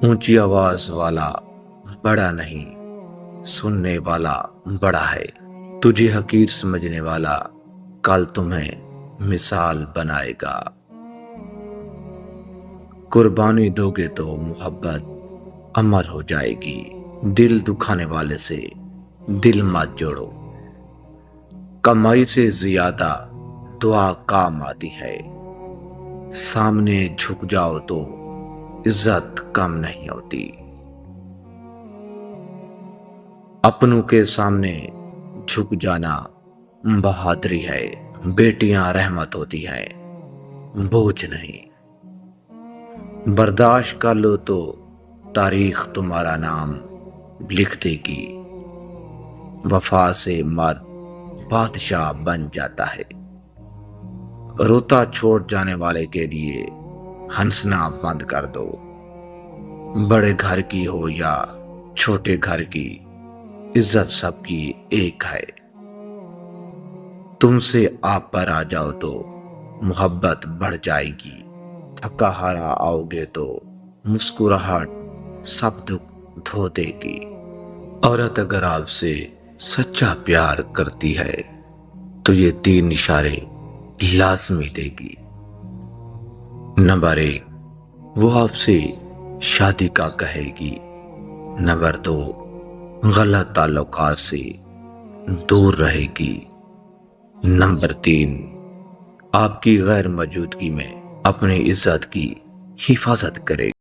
اونچی آواز والا بڑا نہیں، سننے والا بڑا ہے۔ تجھے حقیر سمجھنے والا کل تمہیں مثال بنائے گا۔ قربانی دو گے تو محبت امر ہو جائے گی۔ دل دکھانے والے سے دل مت جوڑو۔ کمائی سے زیادہ دعا کام آتی ہے۔ سامنے جھک جاؤ تو عزت کم نہیں ہوتی۔ اپنوں کے سامنے جھک جانا بہادری ہے۔ بیٹیاں رحمت ہوتی ہیں، بوجھ نہیں۔ برداشت کر لو تو تاریخ تمہارا نام لکھ دے گی۔ وفا سے مرد بادشاہ بن جاتا ہے۔ روتا چھوڑ جانے والے کے لیے ہنسنا بند کر دو۔ بڑے گھر کی ہو یا چھوٹے گھر کی، عزت سب کی ایک ہے۔ تم سے آپ پر آ جاؤ تو محبت بڑھ جائے گی۔ تھکا ہارا آؤ گے تو مسکراہٹ سب دکھ دھو دے گی۔ عورت اگر آپ سے سچا پیار کرتی ہے تو یہ 3 اشارے لازمی دے گی۔ نمبر 1، وہ آپ سے شادی کا کہے گی۔ نمبر 2، غلط تعلقات سے دور رہے گی۔ نمبر 3، آپ کی غیر موجودگی میں اپنی عزت کی حفاظت کرے گی۔